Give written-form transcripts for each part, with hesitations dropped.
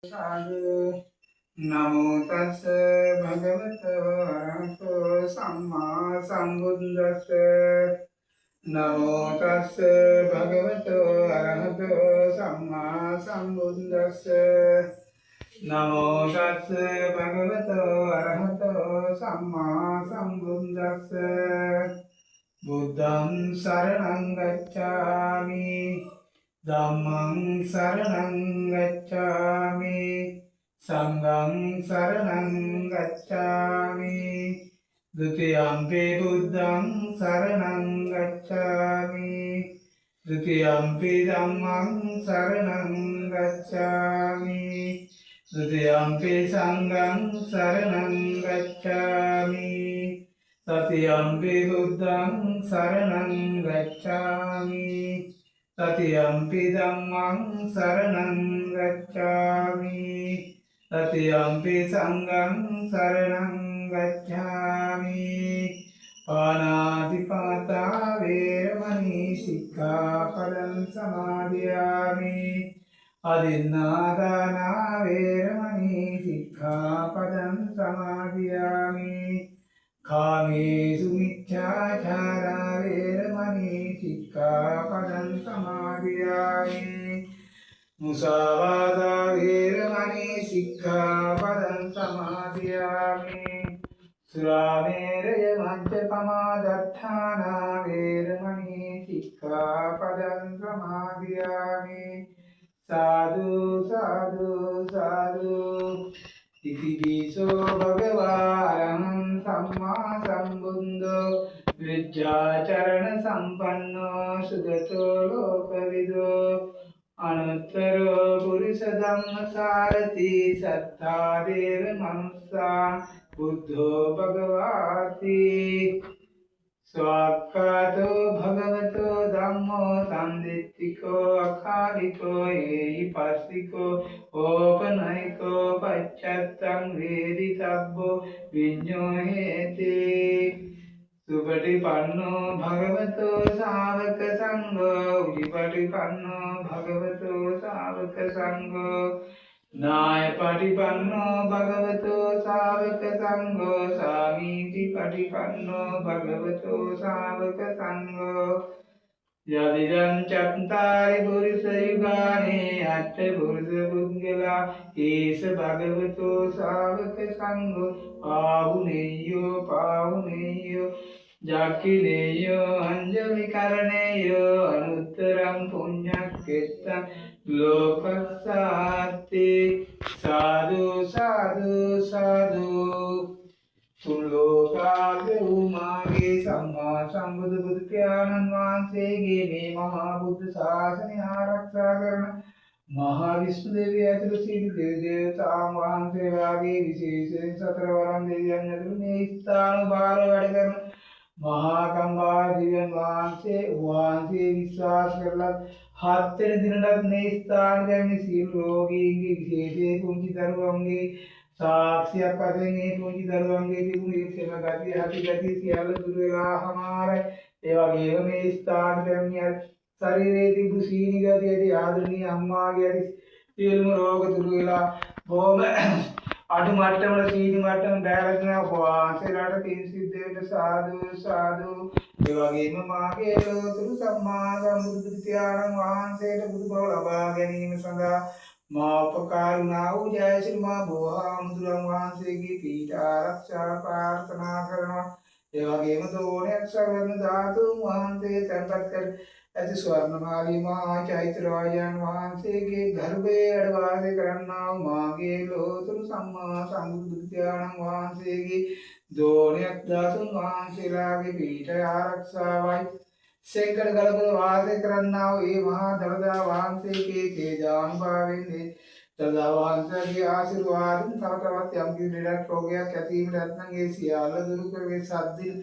සාදු නමෝ තස්ස භගවතු වරහතෝ සම්මා සම්බුද්දස්ස නමෝ තස්ස භගවතු වරහතෝ සම්මා සම්බුද්දස්ස නමෝ තස්ස භගවතු වරහතෝ සම්මා සම්බුද්දස්ස බුද්ධං සරණං ගච්ඡාමි ධම්මං සරණං ගච්ඡාමි සංඝං සරණං ගච්ඡාමි ဒုတိယံ පි බුද්ධං සරණං ගච්ඡාමි ဒုတိယံ පි ධම්මං සරණං ගච්ඡාමි ဒုတိယံ පි සංඝං සරණං ගච්ඡාමි တတိယံ පි බුද්ධං සරණං ගච්ඡාමි Tatiyampi dhammang saranang gacchami Tatiyampi sanghang saranang gacchami Panatipata veramani sikkhapadam samadhiyami Adinādana veramani sikkhapadam samadhiyami Kāmesu miccācārā veramani sikkhapadam samadhiyāmi Musāvādā veramani sikkhapadam samadhiyāmi Surāmeraya majjapamā daṭṭhānā veramani sikkhapadam samadhiyāmi Sādhu, sādhu, sādhu Itipiso bhagavāraham sammā sambuddho Vijjācarana sampanno sugato lokavido Anuttaro purisa dhammasārati sattādeva manussā buddho bhagavāti Swakkato bhagavato dhammo sanditthiko akhaliko ehi passiko opanayiko pacchattam veditabbo viññoheti Supatipanno bhagavato sāvaka sangho Ujipatipanno bhagavato sāvaka sangho Nāyapatipanno bhagavato sāvaka sangho Sāmīti patipanno bhagavato sāvaka sangho Yadidam cattari purisa yugāni atta purisa puggala Esa bhagavato sāvaka sangho Pāhuneyyo pāhuneyyo Jakkineyo anjali karaneyo Anuttaram puññakkettam Lokassāti Sadhu sadhu sadhu Tulokāge umāge sammā sambuddha buddha pyanan vānsege me mahā buddha sāsani ārakṣā karana Mahā Vishnu Devi ඇතුළු සියලු දෙවි දේවතාවුන් වහන්සේලාගේ විශේෂයෙන් සතර වරන් දෙවියන් ඇතුළු මේ ස්ථානුභාර වැඩ කරන මහා කම්බා දිව්‍යන් වහන්සේ විශ්වාස කරලා 7 වෙනි දිනටත් මේ ස්ථාන ගැන සියලු රෝගීන්ගේ විශේෂයෙන් පුංචි දරුවන්ගේ සාක්ෂියක් වශයෙන් මේ පුංචි දරුවන්ගේ තිබුණු සෙම ගතිය හති ගතිය සියල්ල දුර වෙලා හමාරයි ඒ වගේම මේ ස්ථාන ගැන ශරීරයේ තිබු සීනි ගතියදී ආදරණීය අම්මාගේ ඇති සියලුම රෝග දුරු වෙලා බොහොම අඩු මට්ටමල සීනි මට්ටම බැලගෙන වාසයලට පින් සිද්ධ වෙන්න සාදු සාදු ඒ වගේම මාගේ ලෝතුරු සම්මා සම්බුදු පියාණන් වහන්සේට බුදු බව ලබා ගැනීම සඳහා මා උපකාරුණා වූ ජයශ්‍රී මා බෝධිසත්වයන් වහන්සේගේ පීඨ ආරක්ෂා ප්‍රාර්ථනා කරනවා ඒ වගේම දෝණයක් සවර්ණ ධාතුන් වහන්සේ තැන්පත් කර ඇති ස්වර්ණමාලී මහා චෛත්‍ය රාජයන් වහන්සේගේ ගර්භයේ වැඩ වාසය කරන්නා වූ මාගේ ලෝතුරු සම්මා සම්බුදු පියාණන් වහන්සේගේ දෝණයක් ධාතුන් වහන්සේලාගේ පීඨ ආරක්ෂාවයි සෙන්කඩ ගලපල වාසය කරන්නා වූ ඒ මහා දළදා වහන්සේගේ තේජානුභාවයෙන් දළදා වහන්සේගේ ආශිර්වාදයෙන් තව තවත් යම් කිසි ලෙඩක් රෝගයක් ඇතිවීමට නැත්නම් ඒ සියල්ල දුරු කරගෙන සද්දින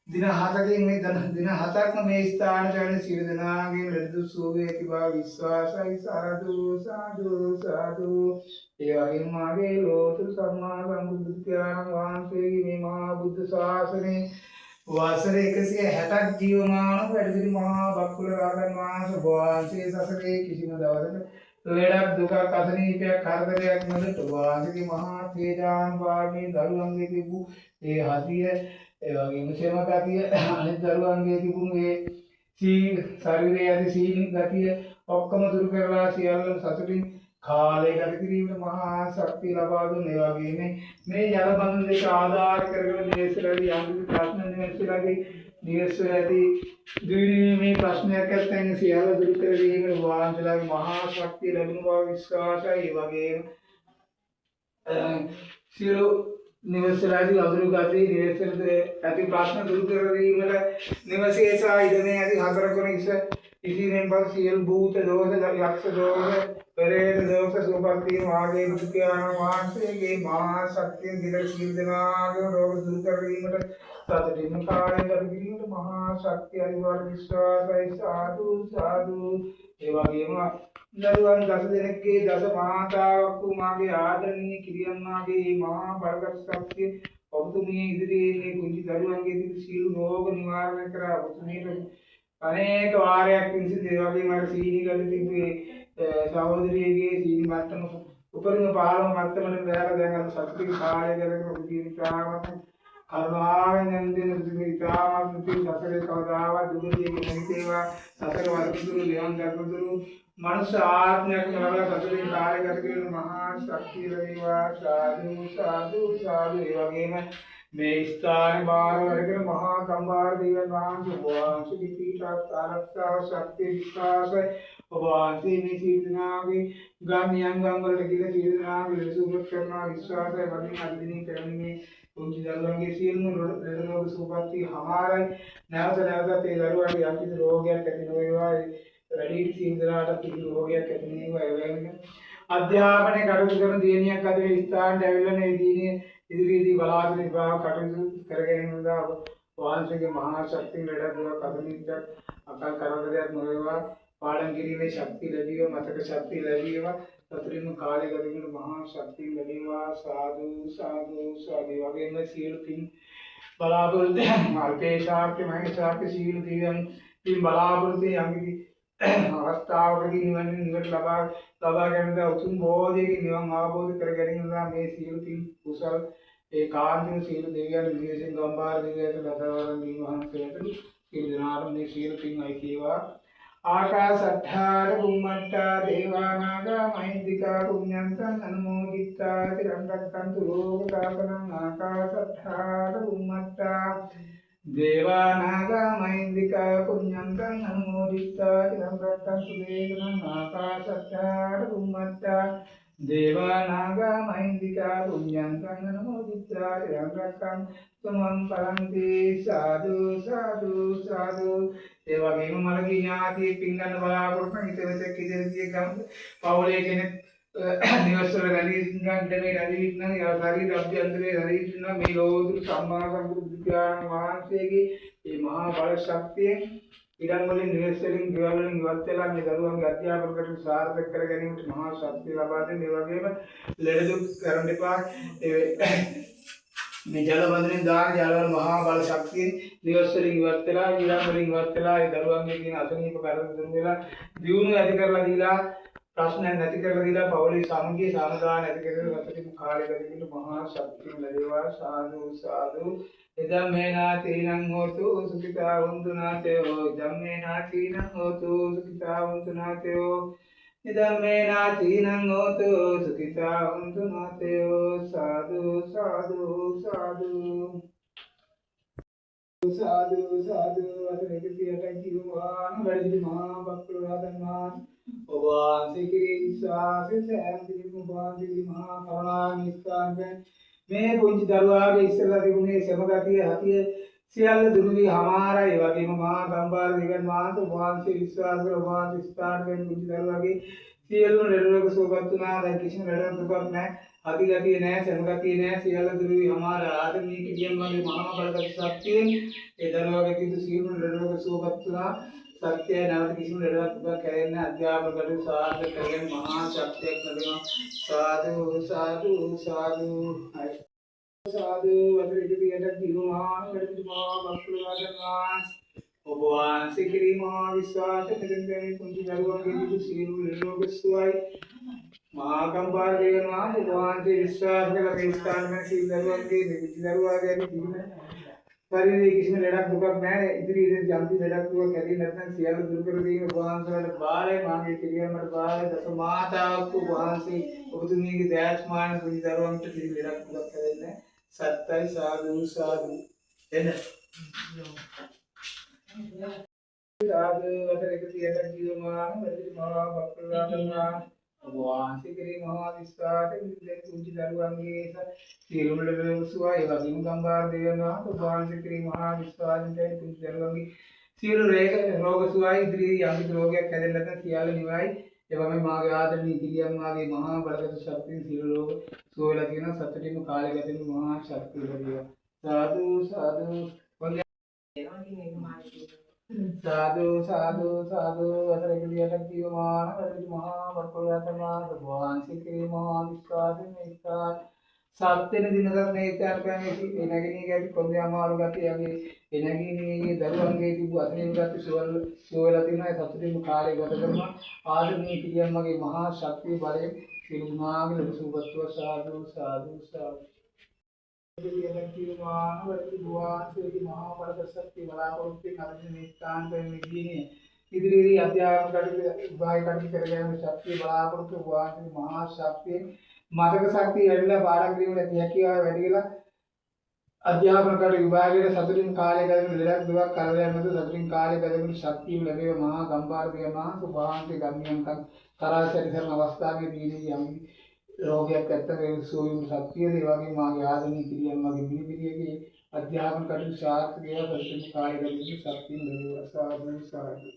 දින 7කින් මේ දින 7ක්ම මේ ස්ථාන ගැන සියලු දෙනාගේ ලෙඩ සුවය ඇති බව විශ්වාසයි සාදු සාදු සාදු ඒ වගේම මාගේ ලෝතුරු සම්මා සම්බුදු පියාණන් වහන්සේගේ මේ මහා බුද්ධ ශාසනයේ වසර 160ක් ජීවමානව වැඩසිටි මහා බක්කුල රහතන් වහන්සේ වහන්සේ සසරේ කිසිම දවසක ලෙඩක් දුකක් අසනීපයක් කරදරයක් නැතුව වහන්සේගේ මහා තේජානුභාවී දරුවන්ගේ තිබූ ඒ හතිය ඒ වගේම ക്ഷേම ගතිය අනිත් දරුවන්ගේ තිබුණු ඒ ශරීරයේ ඇති සීල ගතිය ඔක්කොම දුරු කරලා සියල්ලම සතුටින් කාලය ගත කිරීමට මහා ශක්තිය ලබා දුන්න ඒ වගේම මේ ජල බඳුන් දෙක ආධාර කරගෙන නිවෙස්වලදී යම් ප්‍රශ්න නිවෙස්වලදී නිවෙස්වල ඇති දුරීමේ ප්‍රශ්නයක් ඇත්නම් සියල්ල දුරු කර දීමේ වහන්සේලාගේ මහා ශක්තිය ලැබුණ බව විශ්වාසයි ඒ වගේම සියලු නිවසේදී අඳුරු ගතේ නිවසේදී ඇති ප්‍රශ්න දුරු කර දීමට නිවසේ සහ ඉදමේ ඇති හතර කොන ඉතිරින් පස් සියලු භූත දෝෂ යක්ෂ දෝෂ පෙරේත දෝෂ සුපත්ති වාගේ බුද්ධාන වහන්සේගේ මහා ශක්තිය දිල සීල් දනාගේ රෝග දුරු කර දීමට සතරින් කාර්ය කර දීමට මහා ශක්තිය අනිවාර්ය විශ්වාසයි සාදු සාදු ඒ වගේම දරුවන් දස දෙනෙක්ගේ දස මහාතාවක් වූ මාගේ ආදරණීය කිරියම්මාගේ මේ මහා බලගත් ශක්තිය ඔබතුමිය ඉදිරියේ මේ කුංචි දරුවන්ගේ තිබු සියලු රෝග නිවාරණය කර ඔබතුමියට අනේක වාරයක් විසින් ඒ වගේම අර සීනි ගල තිබුවේ සහෝදරියගේ සීනි මට්ටම උපරිම 15 මට්ටමට බැලලා දැන් අද සතුටින් කාලය ගතන ඔබගේ විචාරවත් කරුණාවෙන් නැන්දින විචාරවත් මුති සසරේ කවදාවත් දුකදී නැතිවා සසර වරදුරු නිවන් දක්වදුරු මනුෂ්‍ය ආත්මයක් ලබලා සතුටින් කාලය ගත කිරීම මහා ශක්තිය ලැබේවා සාදු සාදු සාදු ඒ වගේම මේ ස්ථානේ බාරවලගෙන මහා කම්බාර දෙවියන් වහන්සේ වහන්සේගේ පීඨාත් ආරක්ෂාව ශක්තිය විශ්වාසය ඔබ වහන්සේ මේ සීලනාගේ ගාමියන් ගම් වලට ගිහින් සීලනාගේ ලෙසුපත් කරනවා විශ්වාසය වලින් අදිනේ කරන්නේ කුංචි දරුවන්ගේ සියලුම රෝග සුවපත්ති හමාරයි නැවත නැවතත් ඒ දරුවන්ගේ යම් කිසි රෝගයක් ඇති නොවේවා වැඩි සීලනාට කිසි රෝගයක් ඇති නොවේවා ඒ වගේම අධ්‍යාපනය කටයුතු කරන දියණියක් අද මේ ස්ථානට ඇවිල්ලා මේ දිනේ ඉදිරියේදී බලාපොරොත්තු විභාග කටයුතු කර ගැනීම සඳහා වහන්සේගේ මහා ශක්තිය ලැබ දුවක් අදමින්චක් අකල් කරදරයක් නොවේවා පාඩම් කිරීමේ ශක්තිය ලැබීම මතක ශක්තිය ලැබීම සතරින්ම කාලය ගත කිරීමේ මහා ශක්තිය ලැබීවා සාදු සාදු සාදු වගේම සියලු පින් බලාපොරොත්තු අල්පේ ශාක්‍ය මහේ ශාක්‍ය සියලු දිව්‍යන් පින් බලාපොරොත්තු යම්කිසි අවස්ථාවකදී නිවන ලබා ගැනීමද උතුම් බෝධියකින් නිවන් අවබෝධ කර ගැනීම සඳහා මේ සියලු පින් කුසල ඒ කාන්තික සියලු දෙවියන් විශේෂයෙන් ගම්බාර දෙවියන්ට ලදවරන් වහන්සේට සියලු දෙනාට මේ සියලු පින් අයිතිවා ආකාශට්ඨාර බුම්මට්ඨා දේවානාගා මහින්దికා පුඤ්ඤන්තං අනුමෝදිතා තිරං රක්ඛන්තු ලෝකදාසනං ආකාශට්ඨාර බුම්මට්ඨා දේවානාගා මහින්దికා පුඤ්ඤන්තං අනුමෝදිතා තිරං රක්ඛන්තු දේවනං ආකාශට්ඨාර බුම්මට්ඨා දේවානාගා මහින්దికා පුඤ්ඤන්තං අනුමෝදිතා තිරං රක්ඛන්තු මං පරන්ති සාදු සාදු සාදු ඒ වගේම මලගේ ඥාති පින් ගන්න බලාපොරොත්තු වෙන හිතවතෙක් ඉදිරියේ ගම් පවුලේ කෙනෙක් නිවසවල රැඳී ගන්න මේ රැඳී ඉන්න ශරීර අභ්‍යන්තරයේ රැඳී ඉන්න මේ ලෝතුරු සම්මා සම්බුදු බුදුන් වහන්සේගේ මේ මහා බල ශක්තිය ඉරන් වලින් නිවෙස් වලින් ගෙවල් වලින් ඉවත් වෙලා මේ දරුවන්ගේ අධ්‍යාපන කටයුතු සාර්ථක කර ගැනීමට මහා ශක්තිය ලබා දෙන ඒ වගේම ලෙඩ දුක් කරන්න එපා මේ ජල බඳුනේ දාන ජලවල මහා බල ශක්තිය නිවෙස් වලින් ඉවත් වෙලා ඉරන් වලින් ඉවත් වෙලා ඒ දරුවන්ගේ තියෙන අසනීප කරදර දුරු වෙලා දියුණුව ඇති කරලා දීලා ප්‍රශ්න නැති කරලා දීලා පවුලේ සමගිය සමාදාන ඇති කරගෙන ගතට කාලය ගතකින් මහා ශක්තිය ලැබේවා සාදු සාදු ධම්මේනාතීනං හෝතු සුඛිතා වന്തു නාතයෝ ධම්මේනාතීනං හෝතු සුඛිතා වന്തു නාතයෝ ධම්මේනාතීනං හෝතු සුඛිතා වന്തു නාතයෝ සාදු සාදු සාදු සාදු සාදු අතනෙකියට ජීවමාන වැඩි මහා බක්කුල රහතන් වහන්සේ ඔබ වහන්සේ කිරී විශ්වාසයෙන් සෑම දිනකම වහන්සේගේ මහා කරුණාවෙන් ස්ථානයෙන් මේ පුංචි දරුවාගේ ඉස්සෙල්ලා තිබුණේ සමගතිය හතිය සියල්ල දුරු වී හමාරයි වගේම මහා ගම්බාර දෙවියන් වහන්සේ විශ්වාස කර වහන්සේ ස්ථානයෙන් පුංචි දරුවාගේ සියලු ලෙඩ සුවපත් වුණා දැන් කිසිම ලෙඩක් දුකක් නැහැ අතිගතිය නැහැ සමගතිය නැහැ සියල්ල දුරු වී හමාර ආදමී කිදියම් වගේ මහා බලගත් ශක්තියෙන් ඒ දරුවාගේ කිසි සියලු ලෙඩ සුවපත් වුණා සත්‍ය නැවත කිසිම ලෙඩක් දුකක් කැරෙන්නේ අධ්‍යාපන කටයුතු සාර්ථක කරගෙන මහා ශක්තියක් ලැබෙනවා සාදු සාදු සාදු සාදු වදරිට පියට ජීවමාන වැඩි මහා බක්කුලාදන් වහන්සේ ඔබ වහන්සේ කිරී මහා විශ්වාසයෙන් දෙන්නේ කුංචි දරුවන්ගේ දුක සියලු ලෝක සුවයි මහා ගම්බාර දේවයන් වහන්සේ ඔබ වහන්සේ විශ්වාස කළ මේ ස්ථානයේ සීල දරුවන්ගේ නිවිති දරුවාගේ දින ශරීරයේ කිසිම ලෙඩක් දුකක් නැහැ ඉදිරියේ යම්ති ලෙඩක් දුකක් ඇති නැත්නම් සියලු දුරු කර දීම ඔබ වහන්සේලාට බාරයි මාගේ කිරියමට බාරයි දස මාතාවක් ඔබ වහන්සේ ඔබතුමීගේ දයාස්මාන කුංචි දරුවන්ට කිසි ලෙඩක් දුකක් ඇතිවෙන්නේ සත්තයි සාදු සාදු එන සාදු අතර එකසියට ජීවමාන වැඩි මහා බක්කුලාදන්වා ඔබ වහන්සේ කෙරේ මහා විශ්වාසයෙන් දෙන කුංචි දරුවන්ගේ සියලුම ලෙඩ සුවය ඒ වගේම ගම්බාර දේවයන් වහන්සේ ඔබ වහන්සේ කෙරේ මහා විශ්වාසයෙන් දෙන කුංචි දරුවන්ගේ සියලු රෝග සුවය ඉදිරියේ යම් රෝගයක් හැදෙන්න නැත්නම් සියල්ල නිවයි ඒ වගේම මාගේ ආදරණීය කිරියන් මාගේ මහා බලගත ශක්තිය සියලු රෝග සුවයලා තියෙන සතුටින්ම කාලය ගත වෙන මහා ශක්තිය ලැබේවා සාදු සාදු සාදු සාදු සාදු අතර එළියට ජීවමාන වැඩි මහා බක්කුලාදන් වහන්සේ වහන්සේ කෙරේ මහා විශ්වාසයෙන් ඒකා සත්‍යන දිනකට මේ චාරකන්නේ එනගිනී ගැටි කොන්දේ අමාරු ගැටියගේ එනගිනී දරුවන්ගේ තිබු අතරින් ගැටි සුවලා තියෙනවා ඒ සතුටින්ම කාලය ගත කරනවා ආදරණීය කිරියන් මගේ මහා ශක්තිය බලයෙන් සිරුමාගේ ලොකු සුබත්ව සාදු සාදු සාදු එළියට ජීවමාන වැඩි වහන්සේ මහා බලගත ශක්තිය බලාපොරොත්තු වෙන අරගෙන මේ ස්ථාන පෙරමිදීනේ ඉදිරියේ අධ්‍යාපන කටයුතු විභාග කටයුතු කරගෙන ශක්තිය බලාපොරොත්තු වහන්සේ මහා ශක්තිය මතක ශක්තිය වැඩිලා පාඩම් කිරීමේ හැකියාව වැඩි වෙලා අධ්‍යාපන කටයුතු විභාගයේ සතුටින් කාලය ගත වෙන ලෙඩක් දුවක් කරදරයක් නැතුව සතුටින් කාලය ගත වෙන ශක්තිය ලැබේවා මහා ගම්බාර දේවනා සුභාන්ති ගම්මියන්කම් කරාසරි කරන අවස්ථාවේදී යම් රෝගයක් නැත්නම් ඒ සෝයුම් ශක්තිය ඒ වගේ මාගේ ආදරණීය කිරියන් මගේ මිනිපිරියගේ අධ්‍යාපන කටයුතු සාර්ථක වේවා සතුටින් කාලය ගත වෙන ශක්තිය ලැබේවා සාදු සාදු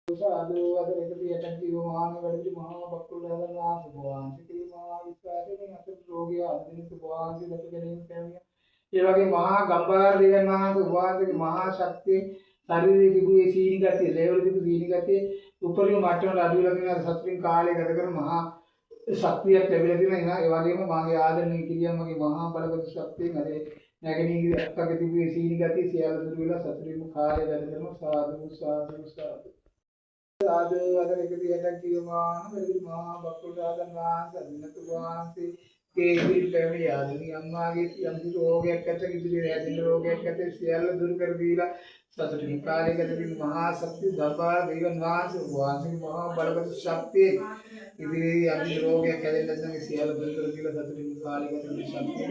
සාදු අතර එකසියට ජීවමාන වැඩි මහා බක්කුලාදන් වහන්සේ වහන්සේ කිරී මහා විශ්වාසයෙන් අත රෝගය අදින වහන්සේ දැක ගැනීම කැමිය ඒ වගේ මහා ගම්බාර දේවයන් වහන්සේ වහන්සේගේ මහා ශක්තිය ශරීරයේ තිබු ඒ සීනි ගතිය ලේවල තිබු සීනි ගතිය උපරිම මට්ටමට අඩු වෙලා තියෙන සතුටින් කාලය ගත කරන මහා ශක්තියක් ලැබිලා තියෙනවා ඒ වගේම මාගේ ආදරණීය කිරියන් මගේ මහා බලගත ශක්තියෙන් අර නැගණී අක්කගේ තිබු ඒ සීනි ගතිය සියල්ල දුරු වෙලා සතුටින් කාලය ගත කරන සාදු සාදු සාදු සාදු අතර එකසියට ජීවමාන වැඩි මහා බක්කුලාදන් වහන්සේ අදිනතු වහන්සේ කේසිල් පැමිණි ආදරණීය අම්මාගේ යම් රෝගයක් ඇත ඉදිරියේ හැදෙන රෝගයක් ඇත සියල්ල දුරු කර දීලා සතුටින් කාලය ගත කරන මහා ශක්තිය දබා දේවයන් වහන්සේ වහන්සේ මහා බලගත ශක්තිය ඉදිරියේ යම් රෝගයක් හැදෙන්න නැත්නම් සියල්ල දුරු කර දීලා සතුටින් කාලය ගත කරන ශක්තිය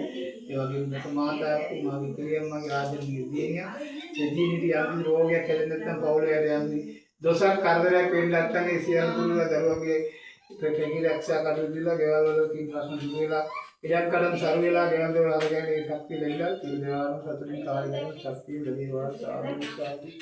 ඒ වගේම දස මාතාවක් මාගේ කිරියන් මගේ ආදරණීය දියණිය දෙදීනිට යම් රෝගයක් හැදෙන්න නැත්නම් පවුලේ යන්නේ දොසක් කරදරයක් වෙන්න නැත්නම් ඒ සියලු දුරුලා දරුවගේ ප්‍රතිගි රක්ෂා කටයුතු දීලා ගෙවල් වල තියෙන ප්‍රශ්න දුරු වෙලා ඉඩම් කඩම් සරු වෙලා ගෙවල් වල අරගෙන ඒ ශක්තිය ලැබිලා තිරදාන සතුටින් කාලය ගන්න ශක්තිය ලැබේවා සාදු සාදු